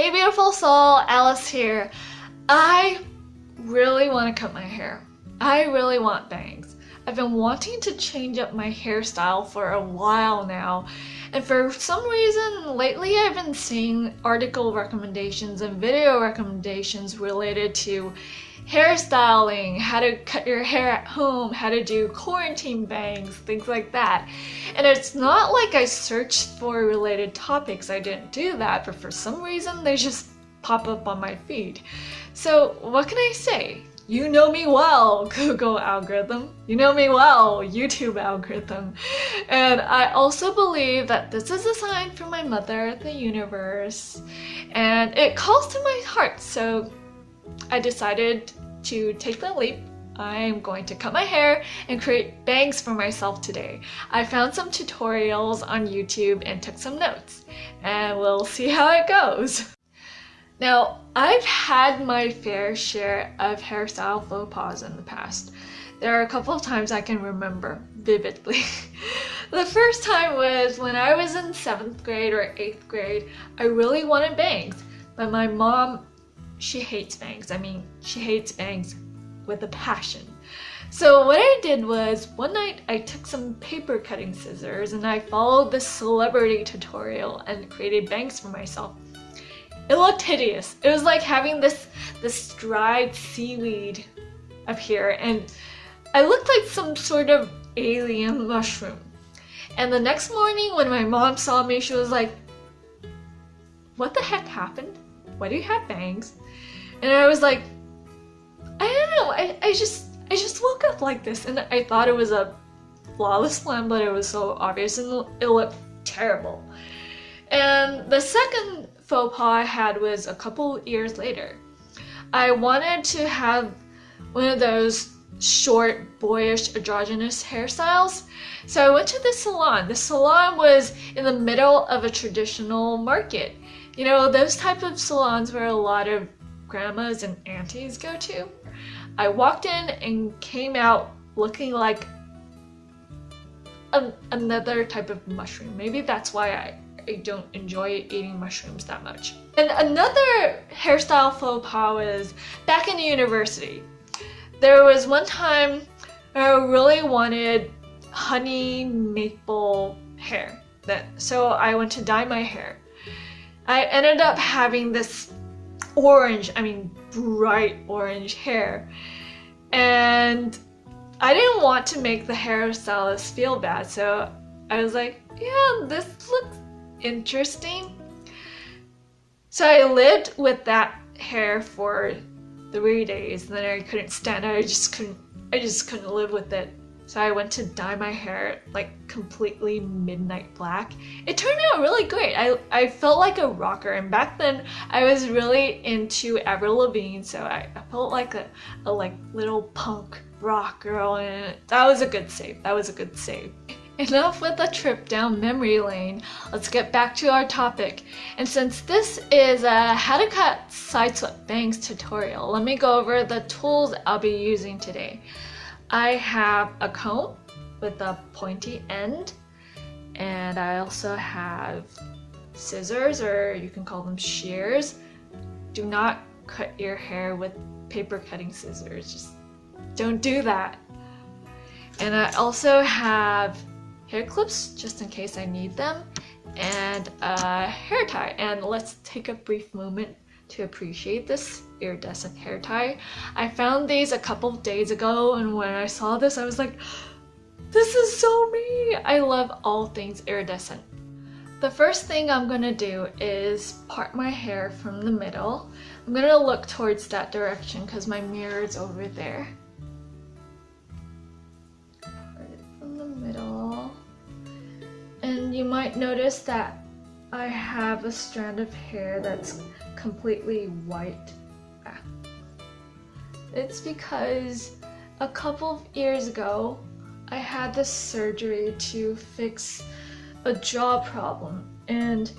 Hey beautiful soul, Alice here. I really want to cut my hair. I really want bangs. I've been wanting to change up my hairstyle for a while now, and for some reason lately I've been seeing article recommendations and video recommendations related to hairstyling, how to cut your hair at home, how to do quarantine bangs, things like that. And it's not like I searched for related topics, I didn't do that, but for some reason they just pop up on my feed. So what can I say? You know me well, Google algorithm. You know me well, YouTube algorithm. And I also believe that this is a sign from my mother, the universe, and it calls to my heart. So I decided to take the leap. I'm going to cut my hair and create bangs for myself today. I found some tutorials on YouTube and took some notes, and we'll see how it goes. Now, I've had my fair share of hairstyle faux pas in the past. There are a couple of times I can remember vividly. The first time was when I was in 7th grade or 8th grade. I really wanted bangs, but my mom, she hates bangs. I mean, she hates bangs with a passion. So what I did was, one night I took some paper cutting scissors and I followed this celebrity tutorial and created bangs for myself. It looked hideous. It was like having this dried seaweed up here, and I looked like some sort of alien mushroom. And the next morning when my mom saw me, she was like, "What the heck happened? Why do you have bangs?" And I was like, I don't know, I just woke up like this, and I thought it was a flawless plan, but it was so obvious and it looked terrible. And the second faux pas I had was a couple years later. I wanted to have one of those short, boyish, androgynous hairstyles. So I went to the salon. The salon was in the middle of a traditional market. You know, those type of salons where a lot of grandmas and aunties go to. I walked in and came out looking like another type of mushroom. Maybe that's why I don't enjoy eating mushrooms that much. And another hairstyle faux pas was back in university. There was one time I really wanted honey maple hair, so I went to dye my hair. I ended up having this orange, I mean bright orange hair, and I didn't want to make the hairstylist feel bad, so I was like, yeah, this looks interesting. So I lived with that hair for 3 days, and then I couldn't stand it. I just couldn't live with it. So I went to dye my hair like completely midnight black. It turned out really great. I felt like a rocker, and back then I was really into Avril Lavigne, so I felt like a like little punk rock girl, and that was a good save. That was a good save. Enough with the trip down memory lane. Let's get back to our topic. And since this is a how to cut side swept bangs tutorial, let me go over the tools I'll be using today. I have a comb with a pointy end, and I also have scissors, or you can call them shears. Do not cut your hair with paper cutting scissors. Just don't do that. And I also have hair clips just in case I need them, and a hair tie. And let's take a brief moment to appreciate this iridescent hair tie. I found these a couple of days ago, and when I saw this I was like, this is so me! I love all things iridescent. The first thing I'm gonna do is part my hair from the middle. I'm gonna look towards that direction because my mirror is over there. Part it from the middle. And you might notice that I have a strand of hair that's completely white. It's because a couple of years ago I had this surgery to fix a jaw problem, and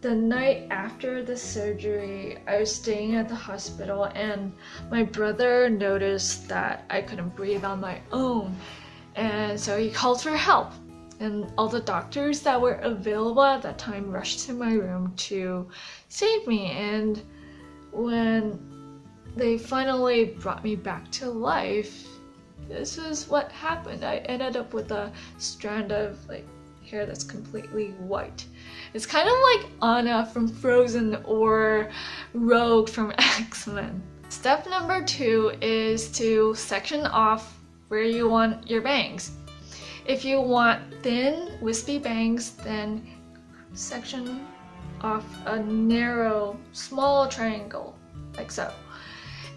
the night after the surgery I was staying at the hospital, and my brother noticed that I couldn't breathe on my own, and so he called for help. And all the doctors that were available at that time rushed to my room to save me. And when they finally brought me back to life, this is what happened. I ended up with a strand of hair that's completely white. It's kind of like Anna from Frozen or Rogue from X-Men. Step number 2 is to section off where you want your bangs. If you want thin, wispy bangs, then section off a narrow, small triangle, like so.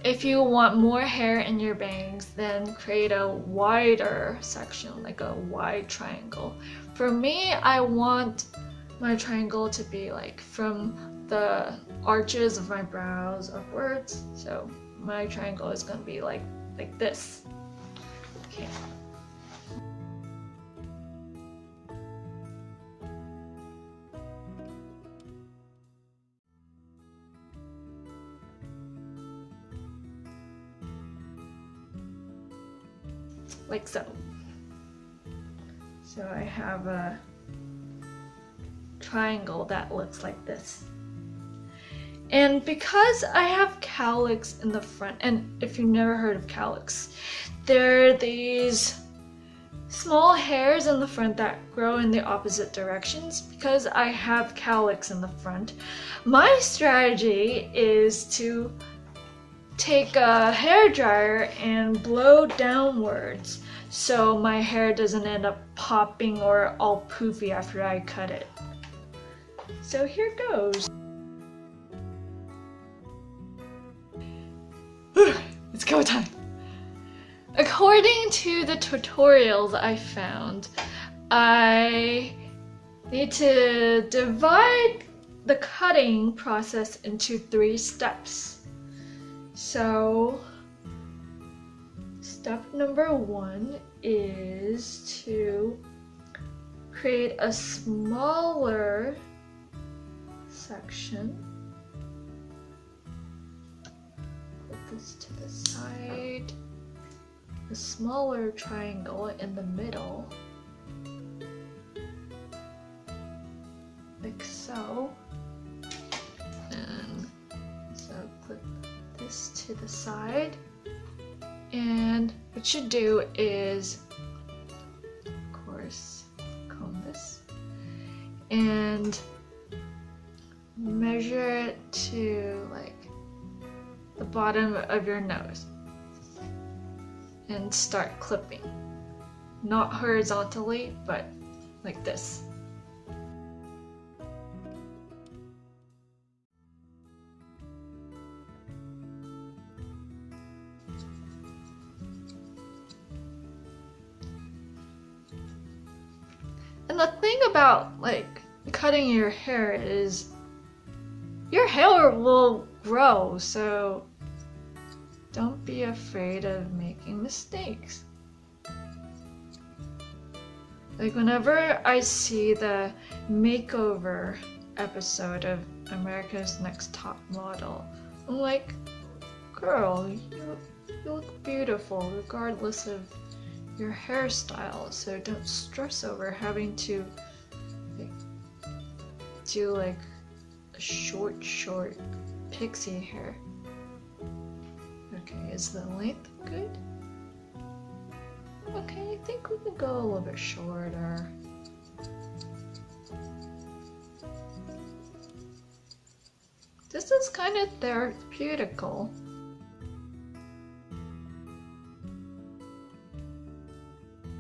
If you want more hair in your bangs, then create a wider section, like a wide triangle. For me, I want my triangle to be from the arches of my brows upwards. So my triangle is going to be like this. Okay. Like so. So I have a triangle that looks like this. And because I have cowlicks in the front, and if you've never heard of cowlicks, they're these small hairs in the front that grow in the opposite directions. Because I have cowlicks in the front, my strategy is to take a hair dryer and blow downwards so my hair doesn't end up popping or all poofy after I cut it. So here goes. It's go time. According to the tutorials I found, I need to divide the cutting process into 3 steps. So, step number 1 is to create a smaller section. Put this to the side. A smaller triangle in the middle. Like so. And so put this to the side, and what you do is, of course, comb this and measure it to the bottom of your nose and start clipping, not horizontally but like this. And the thing about cutting your hair is your hair will grow, so don't be afraid of making mistakes. Whenever I see the makeover episode of America's Next Top Model, I'm like, girl, you look beautiful regardless of your hairstyle, so don't stress over having to do a short pixie hair. Okay, is the length good? Okay, I think we can go a little bit shorter. This is kind of therapeutical.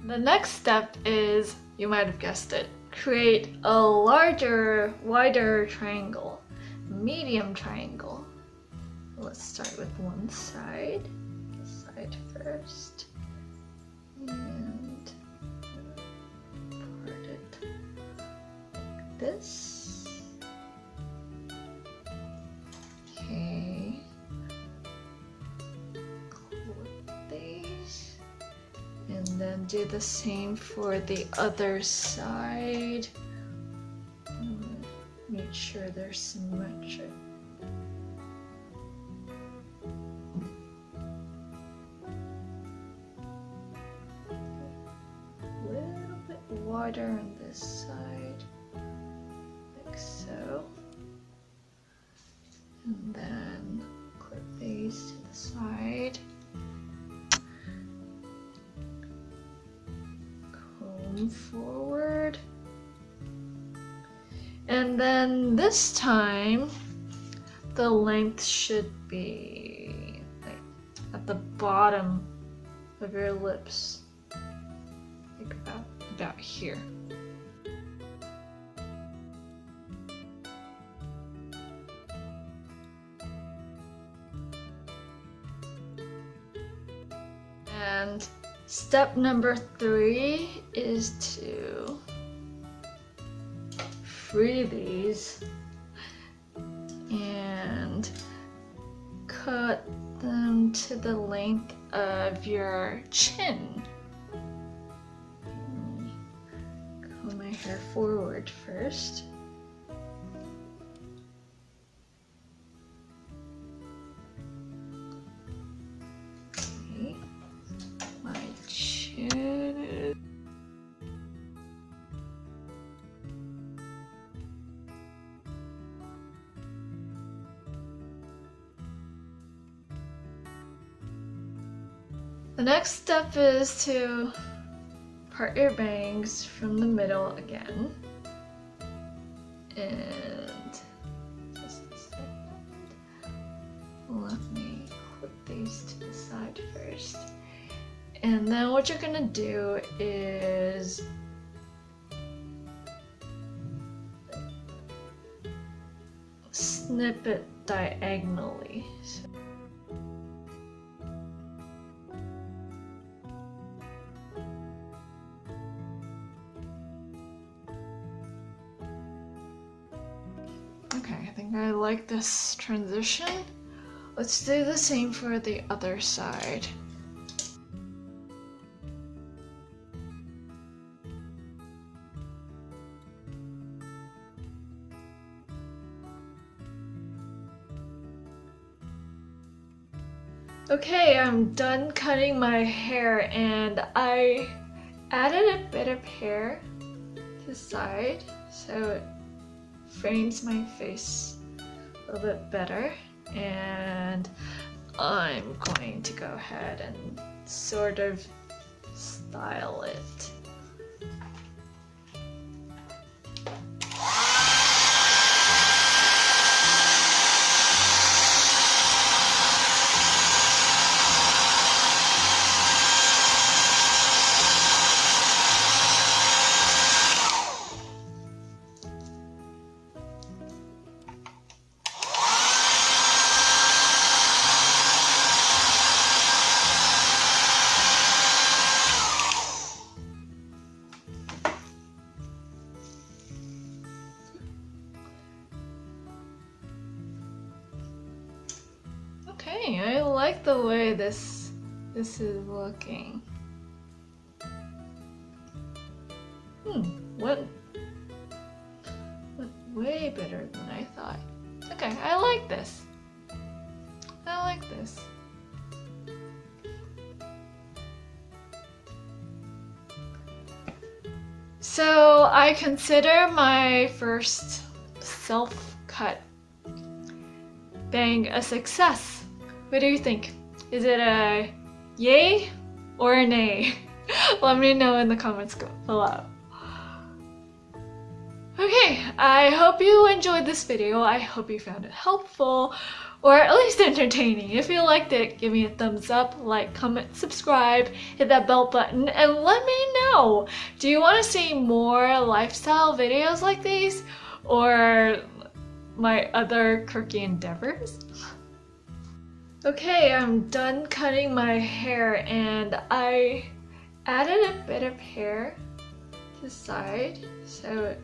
The next step is, you might have guessed it, create a larger, wider triangle, medium triangle. Let's start with one side, this side first, and part it like this. Okay, clip these. And then do the same for the other side. Make sure they're symmetric. A little bit wider on this side, like so. And then clip these to the side. Comb forward. And then this time, the length should be like at the bottom of your lips, like about here. And step number 3 is to free these and cut them to the length of your chin. Comb my hair forward first. Okay. My chin. The next step is to part your bangs from the middle again. And just a second. Let me clip these to the side first. And then what you're gonna do is snip it diagonally. Okay, I think I like this transition. Let's do the same for the other side. Okay, I'm done cutting my hair and I added a bit of hair to the side so it frames my face a little bit better, and I'm going to go ahead and sort of style it. Okay, I like the way this is looking. Went way better than I thought. Okay, I like this. I like this. So I consider my first self-cut bang a success. What do you think? Is it a yay or a nay? Let me know in the comments below. Okay, I hope you enjoyed this video. I hope you found it helpful or at least entertaining. If you liked it, give me a thumbs up, like, comment, subscribe, hit that bell button, and let me know. Do you want to see more lifestyle videos like these or my other quirky endeavors? Okay, I'm done cutting my hair and I added a bit of hair to the side so it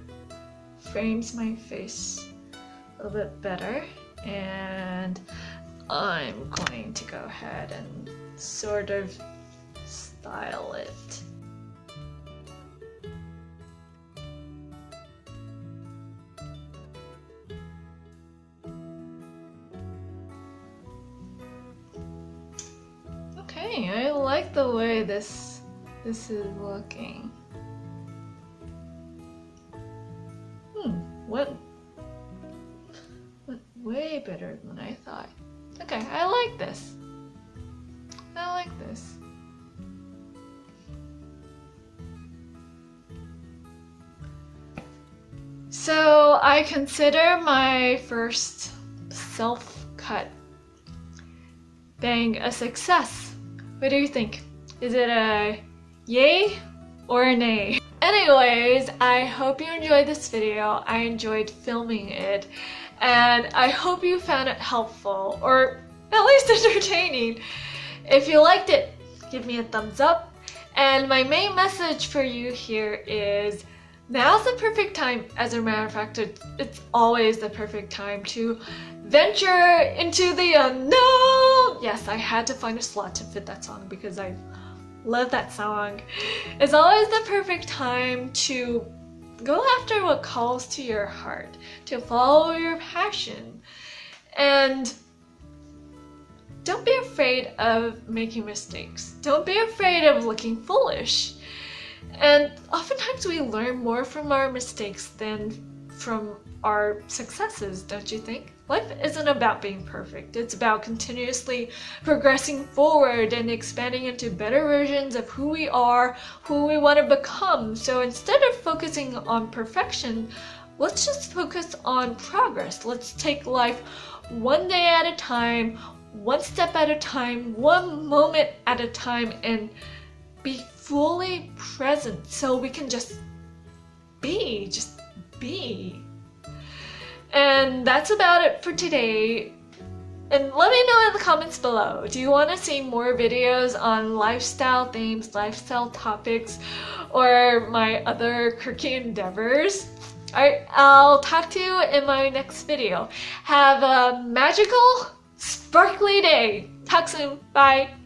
frames my face a little bit better, and I'm going to go ahead and sort of style it. Okay, I like the way this is looking. went way better than I thought. Okay, I like this. I like this. So I consider my first self-cut bang a success. What do you think? Is it a yay or a nay? Anyways, I hope you enjoyed this video. I enjoyed filming it, and I hope you found it helpful, or at least entertaining. If you liked it, give me a thumbs up. And my main message for you here is now's the perfect time. As a matter of fact, it's always the perfect time to venture into the unknown. Yes, I had to find a slot to fit that song because I love that song. It's always the perfect time to go after what calls to your heart, to follow your passion. And don't be afraid of making mistakes. Don't be afraid of looking foolish. And oftentimes we learn more from our mistakes than from our successes, don't you think? Life isn't about being perfect. It's about continuously progressing forward and expanding into better versions of who we are, who we want to become. So instead of focusing on perfection, let's just focus on progress. Let's take life one day at a time, one step at a time, one moment at a time, and be fully present so we can just be. And that's about it for today. And let me know in the comments below, do you want to see more videos on lifestyle themes, lifestyle topics, or my other quirky endeavors? Alright, I'll talk to you in my next video. Have a magical, sparkly day. Talk soon. Bye.